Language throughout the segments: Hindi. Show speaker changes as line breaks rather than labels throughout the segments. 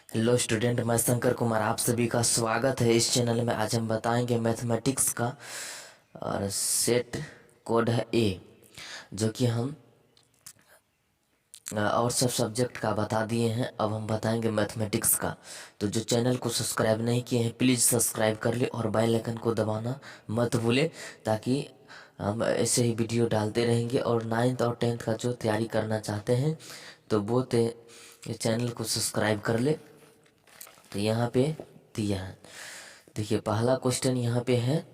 हेलो स्टूडेंट, मैं शंकर कुमार आप सभी का स्वागत है इस चैनल में। आज हम बताएंगे मैथमेटिक्स का और सेट कोड है ए, जो कि हम और सब सब्जेक्ट का बता दिए हैं। अब हम बताएंगे मैथमेटिक्स का। तो जो चैनल को सब्सक्राइब नहीं किए हैं प्लीज़ सब्सक्राइब कर ले और बेल आइकन को दबाना मत भूले, ताकि हम ऐसे ही वीडियो डालते रहेंगे। और 9th और 10th का जो तैयारी करना चाहते हैं तो वो चैनल को सब्सक्राइब कर ले। तो यहाँ पे दिया है, देखिए पहला क्वेश्चन यहाँ पे है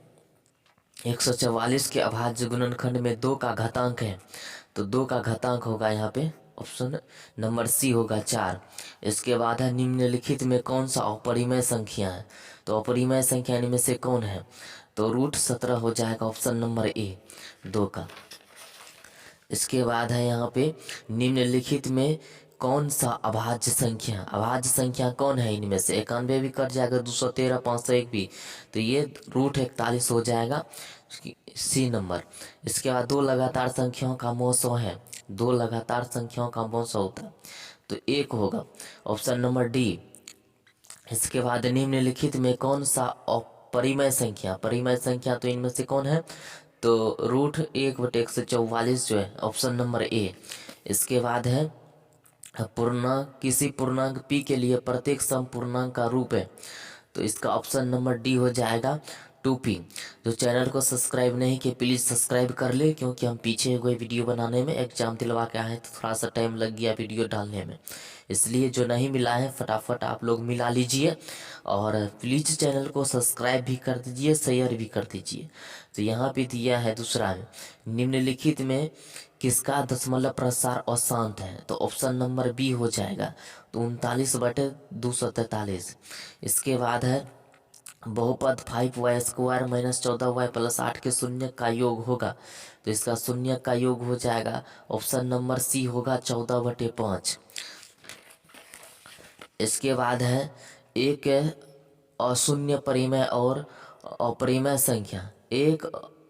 144 के अभाज्य गुणनखंड में 2 का घातांक है। तो 2 का घातांक होगा यहाँ पे ऑप्शन नंबर सी होगा 4। इसके बाद है निम्नलिखित में कौन सा अपरिमेय संख्या है। तो अपरिमेय संख्या इनमें से कौन है, तो √17 हो जाएगा ऑप्शन नंबर ए 2 का। इसके बाद है यहाँ पे निम्नलिखित में कौन सा अभाज्य संख्या, अभाज्य संख्या कौन है इनमें से। 91 भी कट जाएगा, 213, 501 भी, तो ये √41 हो जाएगा सी नंबर। इसके बाद 2 लगातार संख्याओं का मौसो है, 2 लगातार संख्याओं का मौसो होता है तो 1 होगा ऑप्शन नंबर डी। इसके बाद निम्नलिखित में कौन सा अपरिमेय संख्या, परिमेय संख्या तो इनमें से कौन है, तो √1/144 जो है ऑप्शन नंबर ए। इसके बाद है पूर्णांक, किसी पूर्णांक p के लिए प्रत्येक सम पूर्णांक का रूप है, तो इसका ऑप्शन नंबर डी हो जाएगा 2p। जो चैनल को सब्सक्राइब नहीं किए प्लीज़ सब्सक्राइब कर ले, क्योंकि हम पीछे हुए वीडियो बनाने में एग्जाम दिलवा के आए तो थोड़ा सा टाइम लग गया वीडियो डालने में, इसलिए जो नहीं मिला है फटाफट आप लोग मिला लीजिए। और प्लीज़ चैनल को सब्सक्राइब भी कर दीजिए, शेयर भी कर दीजिए। तो यहाँ पे दिया है दूसरा में, निम्नलिखित में किसका दशमलव प्रसार अशांत है, तो ऑप्शन नंबर बी हो जाएगा, तो 39/243। इसके बाद है बहुपद 5y² - 14y + 8 के शून्य का योग होगा, तो इसका शून्य का योग हो जाएगा ऑप्शन नंबर सी होगा 14/5। इसके बाद है एक अशून्य परिमेय और अपरिमेय संख्या, एक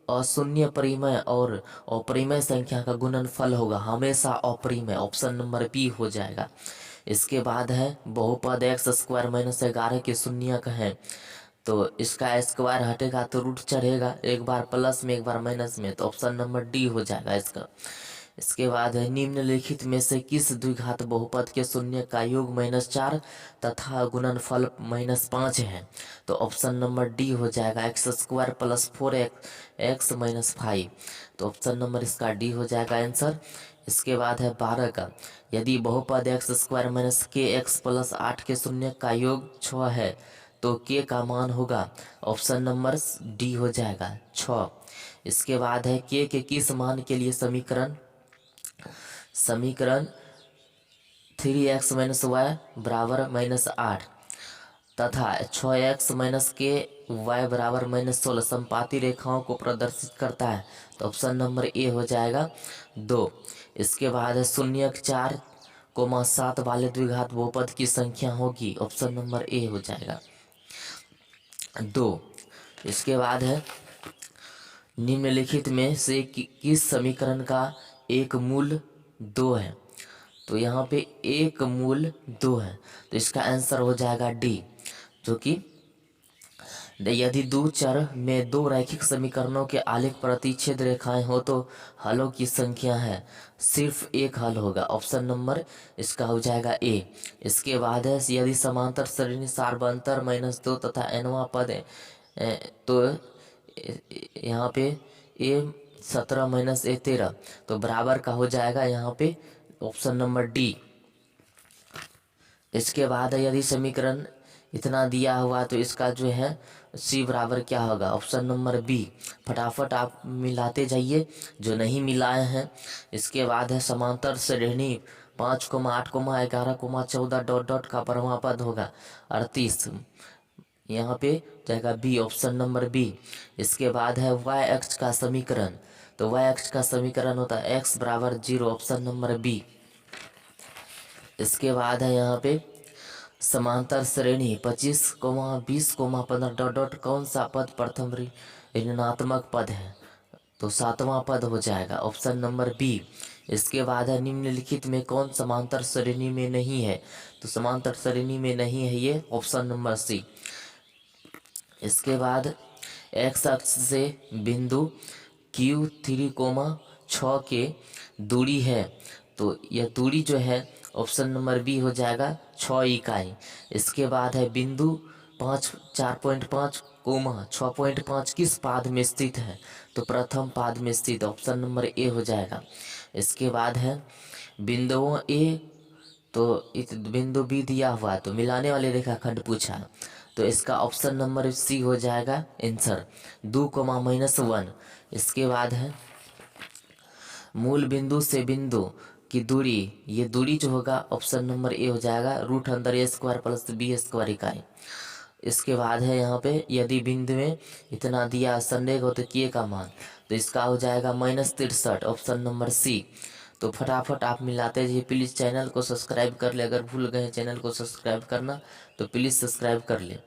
अशून्य परिमेय और अपरिमेय संख्या का गुणनफल होगा हमेशा अपरिमेय, ऑप्शन नंबर बी हो जाएगा। इसके बाद है बहुपद x² - 11 के शून्यक है, तो इसका स्क्वायर हटेगा तो रूट चढ़ेगा, एक बार प्लस में एक बार माइनस में, तो ऑप्शन नंबर डी हो जाएगा इसका। इसके बाद है निम्नलिखित में से किस द्विघात बहुपद के शून्य का योग -4 तथा गुणनफल -5 है, तो ऑप्शन नंबर डी हो जाएगा x² + 4x -5, तो ऑप्शन नंबर इसका डी हो जाएगा आंसर। इसके बाद है 12 का, यदि बहुपद x² - kx + 8 के शून्य का योग 6 है तो k का मान होगा ऑप्शन नंबर डी हो जाएगा 6। इसके बाद है k के किस मान के लिए समीकरण, समीकरण 3x - y = -8 तथा 6x - k y = -16 समपाती रेखाओं को प्रदर्शित करता है, तो ऑप्शन नंबर ए हो जाएगा 2। इसके बाद है 0,4,7 वाले द्विघात बहुपद की संख्या होगी, ऑप्शन नंबर ए हो जाएगा 2। इसके बाद है निम्नलिखित में से किस समीकरण का एक मूल 2 है, तो यहाँ पे एक मूल 2 है, तो इसका आंसर हो जाएगा डी, जो कि यदि दो चर में 2 रैखिक समीकरणों के आलेख प्रतिच्छेद रेखाएं हो तो हलों की संख्या है, सिर्फ एक हल होगा, ऑप्शन नंबर इसका हो जाएगा ए। इसके बाद है यदि समांतर श्रेणी सारबंतर -2 तथा nवां पद है, तो यहाँ पे a17 - a13 तो बराबर का हो जाएगा यहाँ पे ऑप्शन नंबर डी। इसके बाद है यदि समीकरण इतना दिया हुआ तो इसका जो है सी बराबर क्या होगा, ऑप्शन नंबर बी। फटाफट आप मिलाते जाइए जो नहीं मिलाए हैं। इसके बाद है समांतर श्रेणी 5, 8, 11, 14 डॉट डॉट का परवा पद होगा 38, यहाँ पे जाएगा बी, ऑप्शन नंबर बी। इसके बाद है वाई एक्स का समीकरण, तो वाई एक्स का समीकरण होता है x = 0, ऑप्शन नंबर बी। इसके बाद है यहाँ पे समांतर श्रेणी 25, 20, 15 डॉट डॉट कौन सा पद प्रथम ऋणात्मक पद है, तो 7वां पद हो जाएगा, ऑप्शन नंबर बी। इसके बाद है निम्नलिखित में कौन समांतर श्रेणी में नहीं है, तो समांतर श्रेणी में नहीं है ये ऑप्शन नंबर सी। इसके बाद एक्स अक्ष से बिंदु Q3, के दूरी है, तो यह दूरी जो है ऑप्शन नंबर बी हो जाएगा 6 इकाई। इसके बाद है बिंदु 4.5, 6.5 किस पाद में स्थित है, तो प्रथम पाद में स्थित, ऑप्शन नंबर ए हो जाएगा। इसके बाद है बिंदुओं ए, तो इस बिंदु बी दिया हुआ तो मिलाने वाले रेखाखंड पूछा, तो इसका ऑप्शन नंबर सी हो जाएगा आंसर 2, -1। इसके बाद है मूल बिंदु से बिंदु की दूरी, ये दूरी जो होगा ऑप्शन नंबर ए हो जाएगा √a² + b² इकाई। इसके बाद है यहाँ पे यदि बिंदु में इतना दिया संरेख हो तो किए का मान, तो इसका हो जाएगा -63, ऑप्शन नंबर सी। तो फटाफट आप मिलाते जाइए। प्लीज़ चैनल को सब्सक्राइब कर ले, अगर भूल गए चैनल को सब्सक्राइब करना तो प्लीज़ सब्सक्राइब कर ले।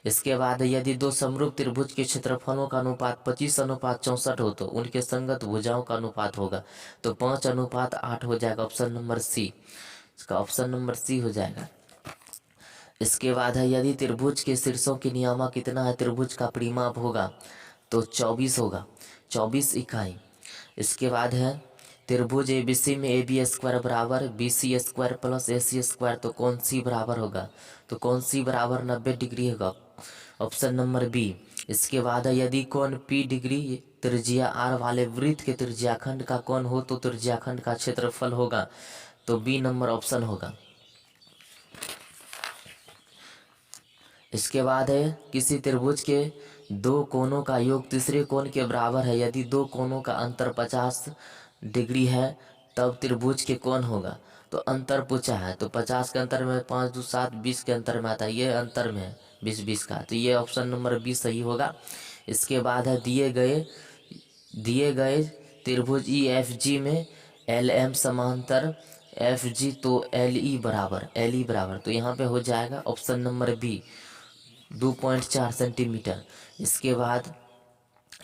इसके बाद यदि दो समरूप त्रिभुज के क्षेत्रफलों का अनुपात 25:64 हो तो उनके संगत भुजाओं का अनुपात होगा, तो 5:8 हो जाएगा, ऑप्शन नंबर सी। इसका ऑप्शन नंबर सी हो जाएगा। इसके बाद है यदि त्रिभुज के शीर्षों की नियामक कितना है, त्रिभुज का परिमाप होगा तो 24 होगा, 24 इकाई। इसके बाद है त्रिभुज ABC में AB² बराबर BC² + AC², तो कौन सी बराबर होगा, तो कौन सी बराबर 90 डिग्री होगा, ऑप्शन नंबर बी। इसके बाद है यदि कोण P डिग्री त्रिज्या R वाले वृत्त के त्रिज्याखंड का कोण हो तो त्रिज्याखंड का क्षेत्रफल होगा, तो बी नंबर ऑप्शन होगा। इसके बाद है किसी त्रिभुज के दो कोणों का योग तीसरे कोण के बराबर है, यदि दो कोणों का अंतर 50 डिग्री है तब त्रिभुज के कोण होगा, तो अंतर पूछा है, तो 50 के अंतर में 5 2 7 20 के अंतर में आता है, ये अंतर में है 20 का, तो ये ऑप्शन नंबर 20 सही होगा। इसके बाद है दिए गए त्रिभुज EFG में LM समांतर FG, तो LE बराबर, तो यहाँ पे हो जाएगा ऑप्शन नंबर बी 2.4 सेंटीमीटर। इसके बाद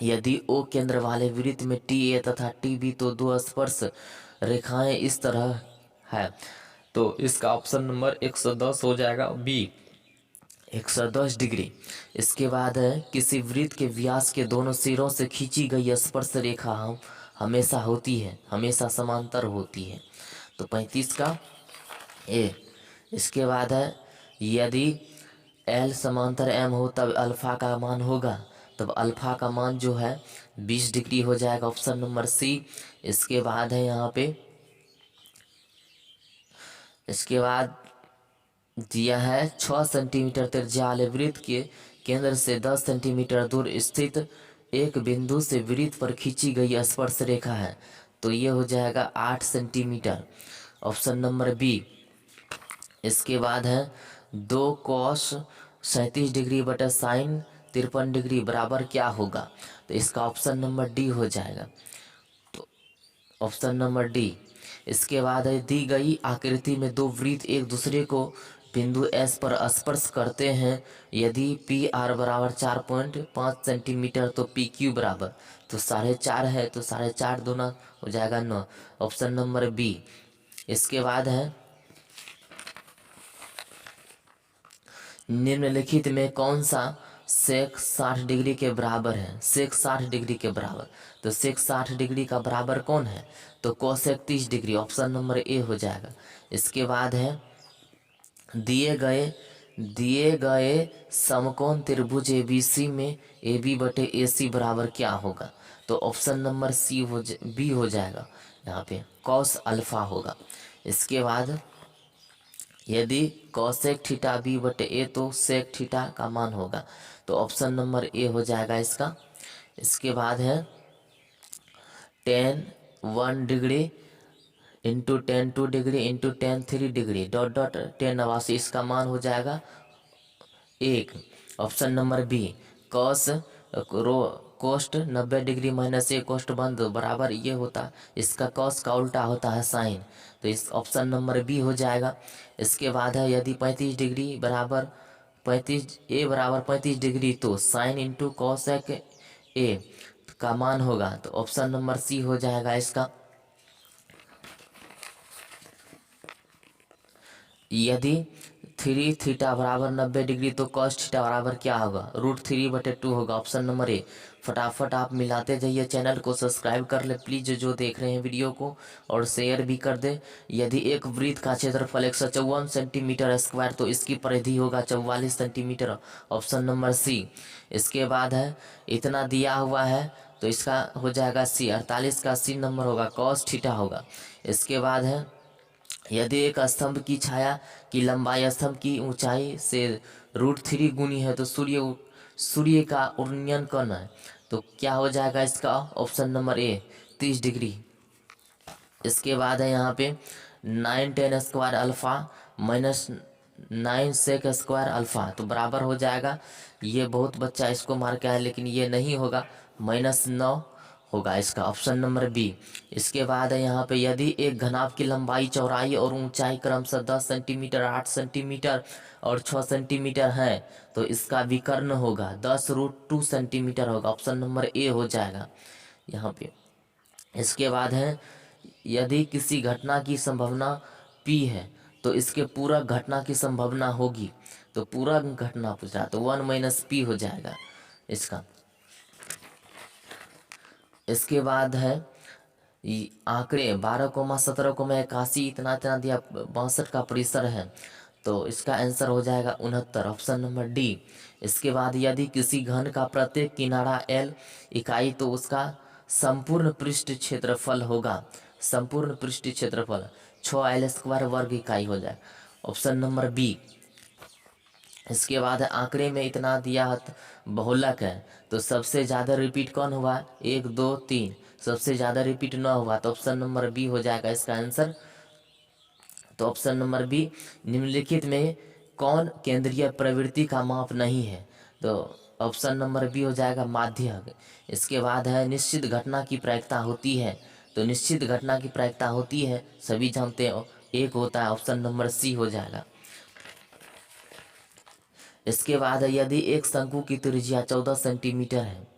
यदि O केंद्र वाले वृत्त में TA तथा TB तो दो स्पर्श रेखाएं इस तरह है, तो इसका ऑप्शन नंबर 110 हो जाएगा बी 110 डिग्री। इसके बाद है किसी वृत्त के व्यास के दोनों सिरों से खींची गई स्पर्श रेखा हमेशा समांतर होती है, तो 35 का ए। इसके बाद है यदि L समांतर M हो तब अल्फा का मान होगा, तब अल्फा का मान जो है 20 डिग्री हो जाएगा, ऑप्शन नंबर सी। इसके बाद है यहाँ पे इसके बाद दिया है 6 सेंटीमीटर त्रिज्या वाले वृत्त के केंद्र से 10 सेंटीमीटर दूर स्थित एक बिंदु से वृत्त पर खींची गई स्पर्श रेखा है, तो ये हो जाएगा 8 सेंटीमीटर, ऑप्शन नंबर बी। इसके बाद है 2 cos 37 डिग्री बटा साइन 53 डिग्री बराबर क्या होगा, तो इसका ऑप्शन नंबर डी हो जाएगा, तो ऑप्शन नंबर डी। इसके बाद है दी गई आकृति में दो वृत्त एक दूसरे को बिंदु S पर स्पर्श करते हैं, यदि PR बराबर 4.5 सेंटीमीटर तो PQ बराबर, तो 4.5 है, तो 4.5 दूना हो जाएगा 9, ऑप्शन नंबर बी। इसके बाद है निम्नलिखित में कौन सा सेक 60 डिग्री के बराबर है, सेक 60 डिग्री के बराबर, तो सेक 60 डिग्री का बराबर कौन है, तो cosec 30 degree, option number A हो जाएगा। इसके बाद है दिए गए समकोण त्रिभुज ABC में AB बटे AC बराबर क्या होगा, तो ऑप्शन नंबर बी हो जाएगा, यहाँ पे कॉस अल्फा होगा। इसके बाद यदि कॉसेक थीटा बी बटे ए तो सेक थीटा का मान होगा, तो ऑप्शन नंबर ए हो जाएगा इसका। इसके बाद है tan 1 degree into tan 2 degree into tan 3 degree tan 89, इसका मान हो जाएगा 1, ऑप्शन नंबर बी। कॉस कोष्ट 90 डिग्री माइनस ए कोष्ट बंद बराबर ये होता, इसका कॉस का उल्टा होता है साइन, तो इस ऑप्शन नंबर बी हो जाएगा। इसके बाद है यदि 35 डिग्री बराबर 35 डिग्री तो साइन इंटू कॉसेक ए का मान होगा, तो ऑप्शन नंबर सी हो जाएगा इसका। यदि 3 थीटा बराबर 90 डिग्री, तो कॉस थीटा बराबर क्या होगा, √3/2 होगा। Option number A. फटाफट आप मिलाते जाइए, चैनल को सब्सक्राइब कर ले प्लीज जो देख रहे हैं वीडियो को, और शेयर भी कर दे। यदि एक वृत्त का क्षेत्रफल 154 सेंटीमीटर स्क्वायर तो इसकी परिधि होगा 44 सेंटीमीटर। ऑप्शन नंबर सी। इसके बाद है इतना दिया हुआ है तो इसका हो जाएगा सी, 48 का सी नंबर होगा, कॉस थीटा होगा। इसके बाद है यदि एक स्तंभ की छाया की लंबाई स्तंभ की ऊंचाई से √3 गुनी है तो सूर्य का उन्नयन कौन है, तो क्या हो जाएगा इसका, ऑप्शन नंबर ए 30 डिग्री। इसके बाद है यहाँ पे 9 tan² अल्फा -9 sec² अल्फा तो बराबर हो जाएगा, ये बहुत बच्चा इसको मार के है लेकिन ये नहीं होगा, -9 होगा इसका, ऑप्शन नंबर बी। इसके बाद है यहाँ पे यदि एक घनाभ की लंबाई चौड़ाई और ऊंचाई क्रमशः 10 सेंटीमीटर 8 सेंटीमीटर और 6 सेंटीमीटर है तो इसका विकर्ण होगा 10√2 सेंटीमीटर होगा, ऑप्शन नंबर ए हो जाएगा यहाँ पे। इसके बाद है यदि किसी घटना की संभावना P है तो इसके पूरा घटना की संभावना होगी, तो पूरा घटना पूछ रहा तो 1 - P हो जाएगा इसका। इसके बाद है आंकड़े 12,17,81 इतना इतना दिया, 62 का परिसर है तो इसका आंसर हो जाएगा 69, ऑप्शन नंबर डी। इसके बाद यदि किसी घन का प्रत्येक किनारा L इकाई तो उसका संपूर्ण पृष्ठ क्षेत्रफल होगा, संपूर्ण पृष्ठ क्षेत्रफल 6L² वर्ग इकाई हो जाए, ऑप्शन नंबर बी। इसके बाद आंकड़े में इतना दिया बहुलक है तो सबसे ज़्यादा रिपीट कौन हुआ, 1 2 3, सबसे ज़्यादा रिपीट न हुआ तो ऑप्शन नंबर बी हो जाएगा इसका आंसर। तो ऑप्शन नंबर बी, निम्नलिखित में कौन केंद्रीय प्रवृत्ति का माप नहीं है, तो ऑप्शन नंबर बी हो जाएगा माध्यक। इसके बाद है निश्चित घटना की प्रायिकता होती है, तो निश्चित घटना की प्रायिकता होती है सभी जानते हैं, एक होता है, ऑप्शन नंबर सी हो जाएगा। इसके बाद यदि एक शंकु की त्रिज्या 14 सेंटीमीटर है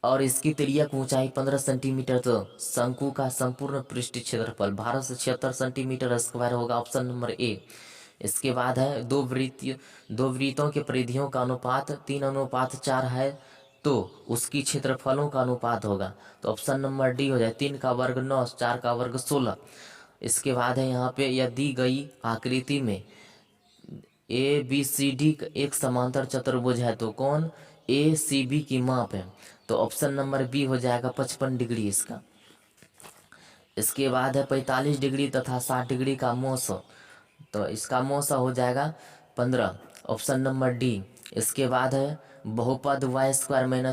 और इसकी तिर्यक ऊंचाई 15 सेंटीमीटर तो शंकु का संपूर्ण पृष्ठ क्षेत्रफल 1276 सेंटीमीटर स्क्वायर होगा, ऑप्शन नंबर ए। इसके बाद है दो वृत्तों के परिधियों का अनुपात 3:4 है तो उसकी क्षेत्रफलों का अनुपात होगा, तो ऑप्शन नंबर डी हो जाए, 3 का वर्ग 9, 4 का वर्ग 16। इसके बाद है यहाँ पे यह दी गई आकृति में ABCD एक समांतर चतुर्भुज है तो कौन ACB की माप है, तो ऑप्शन नंबर बी हो जाएगा 55 डिग्री इसका। इसके बाद है 45 डिग्री तथा 60 डिग्री का मोस, तो इसका मोस हो जाएगा 15, ऑप्शन नंबर डी। इसके बाद है बहुपद y² -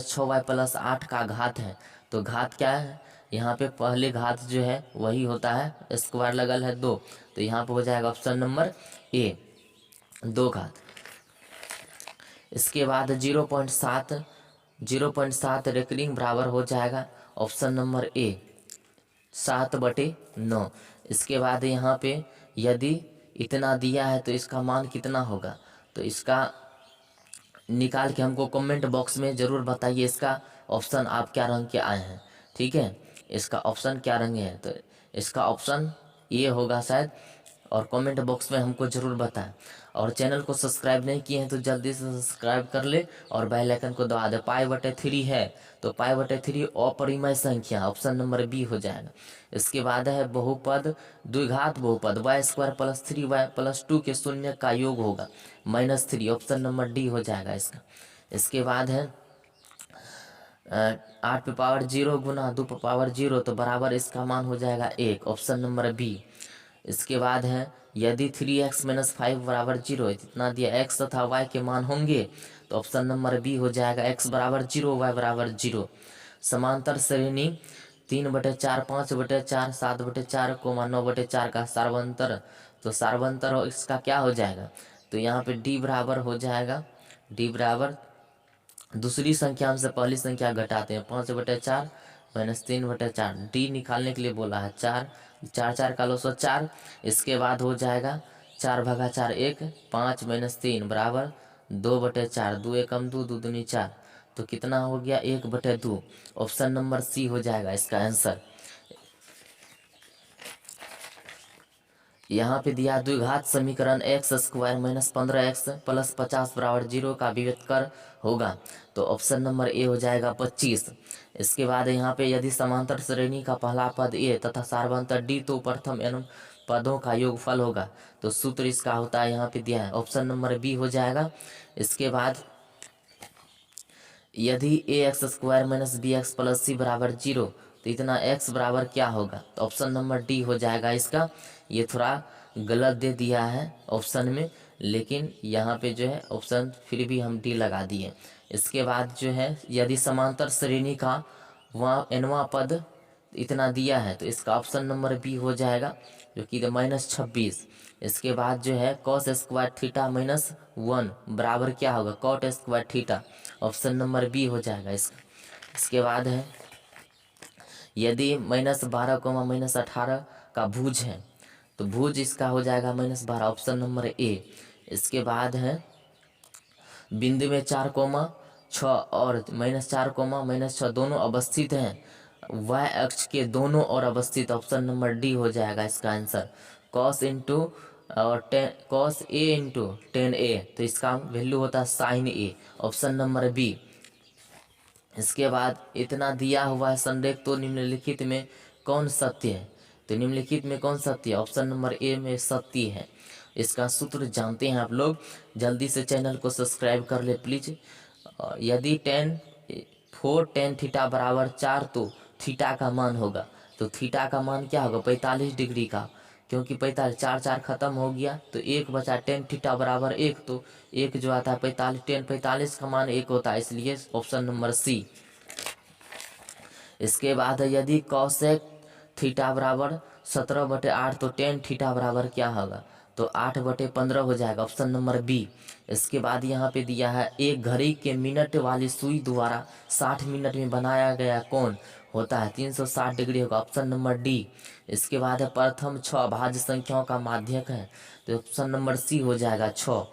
6y + 8 का घात है, तो घात क्या है, यहाँ पे पहले घात जो है वही होता है, स्क्वायर लगल है 2, तो यहाँ पे हो जाएगा ऑप्शन नंबर ए 2 घात। इसके बाद 0.7 रेकरिंग बराबर हो जाएगा, ऑप्शन नंबर ए 7/9। इसके बाद यहाँ पे यदि इतना दिया है तो इसका मान कितना होगा, तो इसका निकाल के हमको कमेंट बॉक्स में ज़रूर बताइए इसका ऑप्शन आप क्या रंग के आए हैं, ठीक है, इसका ऑप्शन क्या रंग है, तो इसका ऑप्शन ये होगा शायद, और कमेंट बॉक्स में हमको ज़रूर बताएं। और चैनल को सब्सक्राइब नहीं किए हैं तो जल्दी से सब्सक्राइब कर ले और बेल आइकन को दबा दे। π/3 है तो π/3 अपरिमेय संख्या, ऑप्शन नंबर बी हो जाएगा। इसके बाद है बहुपद द्विघात बहुपद y² + 3y + 2 के शून्य का योग होगा -3, ऑप्शन नंबर डी हो जाएगा इसका। इसके बाद है 8 गुना 2 तो बराबर इसका मान हो जाएगा 1, ऑप्शन नंबर बी। इसके बाद है यदि 3x - 5 = 0 इतना दिया x तथा y के मान होंगे तो ऑप्शन नंबर बी हो जाएगा, x = 0 y = 0। समांतर श्रेणी 3/4 5/4 7/4 9/4 का सार्वंतर, तो सार्वंतर इसका क्या हो जाएगा, तो यहाँ पे d बराबर हो जाएगा, d बराबर दूसरी संख्या से पहली संख्या घटाते हैं, 5/4 - 3/4, डी निकालने के लिए बोला है, 4 4 4 का लो 4। इसके बाद हो जाएगा 4/4 1, 5 - 3 बराबर 2/4, 2 एकम 2 2 दूनी 4, तो कितना हो गया 1/2, ऑप्शन नंबर सी हो जाएगा इसका आंसर। यहाँ पे दिया द्विघात समीकरण x square minus 15x plus 50 बराबर 0 का व्युत्कर होगा। तो ऑप्शन नंबर ए हो जाएगा 25। इसके बाद यहाँ पे यदि समांतर श्रेणी का पहला पद ए तथा सार्वंतर डी तो प्रथम एन पदों का योगफल होगा। तो सूत्र इसका होता है यहाँ पे दिया है, ऑप्शन नंबर बी हो जाएगा। इसके बाद यदि A X square minus B X plus C बराबर 0 तो इतना x बराबर क्या होगा। तो ऑप्शन नंबर डी हो जाएगा इसका। ये थोड़ा गलत दे दिया है ऑप्शन में, लेकिन यहाँ पे जो है ऑप्शन फिर भी हम डी लगा दिए। इसके बाद जो है यदि समांतर श्रेणी का वहाँ nवां पद इतना दिया है तो इसका ऑप्शन नंबर बी हो जाएगा, जो कि -26। इसके बाद जो है कॉस स्क्वायर थीटा माइनस 1 बराबर क्या होगा, cot square theta. Option number B हो जाएगा इसका। इसके बाद है यदि -12 -18 का भुज है तो भुज इसका हो जाएगा -12, ऑप्शन नंबर ए। इसके बाद है बिंदु में 4, 6 और -4, -6 दोनों अवस्थित हैं, y अक्ष के दोनों ओर अवस्थित। ऑप्शन नंबर डी हो जाएगा इसका आंसर। cos इंटू और cos a into tan A, तो इसका वैल्यू होता है sine A. Option number B. इसके बाद इतना दिया हुआ है संरेख तो निम्नलिखित में कौन सत्य है। तो निम्नलिखित में कौन सत्य है, ऑप्शन नंबर ए में सत्य है। इसका सूत्र जानते हैं आप लोग, जल्दी से चैनल को सब्सक्राइब कर ले प्लीज। यदि 4 tan थीटा बराबर 4 तो थीटा का मान होगा। तो थीटा का मान क्या होगा, 45 डिग्री का, क्योंकि 45 4 4 खत्म हो गया तो 1 बचा, tan थीटा बराबर 1 तो 1 जो आता है 45, tan 45 का मान 1 होता है, इसलिए ऑप्शन नंबर सी। इसके बाद यदि कॉसेक थीटा बराबर 17/8 तो tan थीटा बराबर क्या होगा, तो 8/15 हो जाएगा, ऑप्शन नंबर बी। इसके बाद यहाँ पे दिया है एक घड़ी के मिनट वाली सुई द्वारा 60 मिनट में बनाया गया कोण होता है 360 डिग्री होगा, ऑप्शन नंबर डी। इसके बाद है प्रथम 6 अभाज्य संख्याओं का माध्यक है, तो ऑप्शन नंबर सी हो जाएगा 6।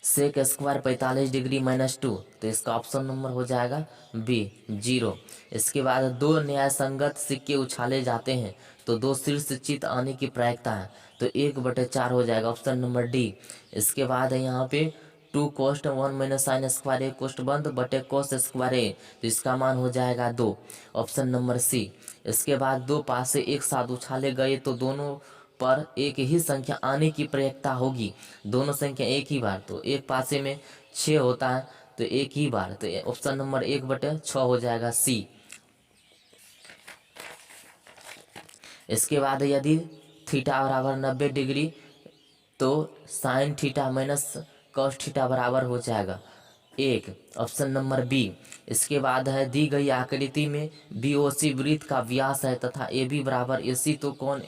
सेक स्क्वायर 45 डिग्री -2, तो इसका ऑप्शन नंबर हो जाएगा बी 0। इसके बाद 2 न्यायसंगत सिक्के उछाले जाते हैं तो 2 शीर्ष चित आने की प्रायिकता है, तो 1/4 हो जाएगा, ऑप्शन नंबर डी। इसके बाद है यहाँ पे 2 cos 1 - sin स्क्वायर ए कोष्ट बंद बटे cos स्क्वायर ए, तो इसका मान हो जाएगा 2, ऑप्शन नंबर सी। इसके बाद 2 पासे एक साथ उछाले गए तो दोनों पर एक ही संख्या आने की प्रयिकता होगी, दोनों संख्या एक ही बार, तो एक पासे में 6 होता है तो एक ही बार, तो ऑप्शन नंबर 1/6 हो जाएगा सी। इसके बाद यदि थीटा बराबर 90 डिग्री तो sine theta minus cos theta बराबर हो जाएगा 1, ऑप्शन नंबर बी। इसके बाद है दी गई आकृति में बी ओ सी वृत्त का व्यास है तथा ए बी बराबर ए सी, तो कौन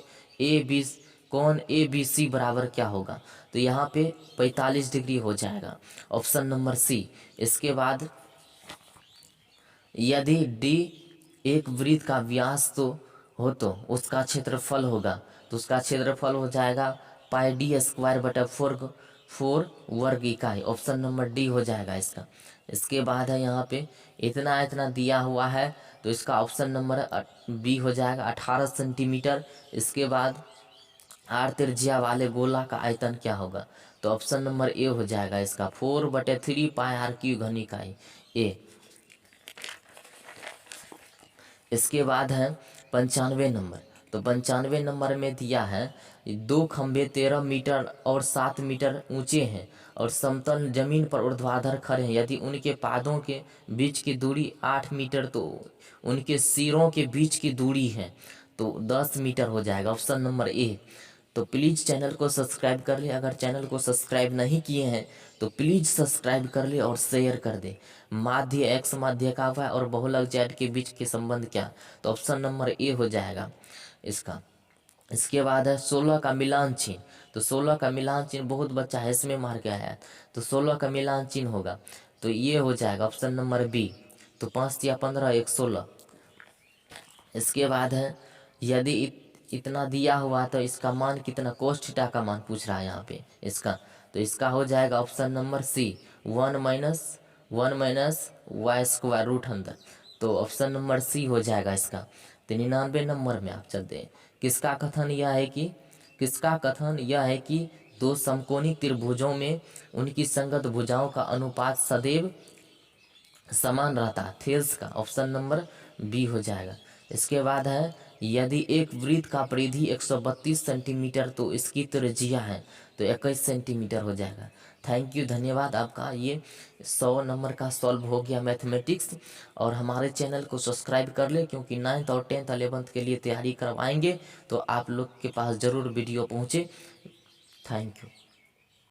ए बी सी बराबर क्या होगा, तो यहाँ पे 45 डिग्री हो जाएगा, ऑप्शन नंबर सी। इसके बाद यदि डी एक वृत्त का व्यास तो हो तो उसका क्षेत्रफल होगा, तो उसका क्षेत्रफल हो जाएगा पाई डी स्क्वायर बटा 4 वर्ग इकाई, ऑप्शन नंबर डी हो जाएगा इसका। इसके बाद है यहाँ पे इतना इतना दिया हुआ है तो इसका ऑप्शन नंबर बी हो जाएगा 18 सेंटीमीटर। इसके बाद आर त्रिज्या वाले गोला का आयतन क्या होगा, तो ऑप्शन नंबर ए हो जाएगा इसका 4/3 पाई आर क्यू घन इकाई ए। इसके बाद है 95 नंबर, तो 95 नंबर में दिया है 2 खंभे 13 मीटर और 7 मीटर ऊंचे हैं और समतल जमीन पर ऊर्ध्वाधर खड़े हैं। यदि उनके पादों के बीच की दूरी 8 मीटर तो उनके सिरों के बीच की दूरी है तो 10 मीटर हो जाएगा, ऑप्शन नंबर ए। तो प्लीज़ चैनल को सब्सक्राइब कर ले, अगर चैनल को सब्सक्राइब नहीं किए हैं तो प्लीज़ सब्सक्राइब कर ले और शेयर कर दे। माध्य एक्स माध्य का हुआ और बहुलक जेड के बीच के संबंध क्या, तो ऑप्शन नंबर ए हो जाएगा इसका। इसके बाद है 16 का मिलान चिन्ह, तो 16 का मिलान चिन्ह बहुत बच्चा है इसमें मार के आया है, तो 16 का मिलान चिन्ह होगा तो ये हो जाएगा ऑप्शन नंबर बी, तो 5 या 15 1 16। इसके बाद है यदि इतना दिया हुआ तो इसका मान कितना, कोस थीटा का मान पूछ रहा है यहाँ पे इसका, तो इसका हो जाएगा option number C 1 minus Y square root अंदर, तो ऑप्शन नंबर सी हो जाएगा इसका। तो 99 नंबर में आप चलते हैं किसका कथन यह है कि दो समकोणी त्रिभुजों में उनकी संगत भुजाओं का अनुपात सदैव समान रहता है। थेल्स का ऑप्शन नंबर बी हो जाएगा। इसके बाद है यदि एक वृत्त का परिधि 132 सेंटीमीटर तो इसकी त्रिज्या है तो 21 सेंटीमीटर हो जाएगा। थैंक यू, धन्यवाद आपका। ये 100 नंबर का सॉल्व हो गया मैथमेटिक्स। और हमारे चैनल को सब्सक्राइब कर ले, क्योंकि 9th और 10th 11th के लिए तैयारी करवाएंगे तो आप लोग के पास ज़रूर वीडियो पहुँचे। Thank you.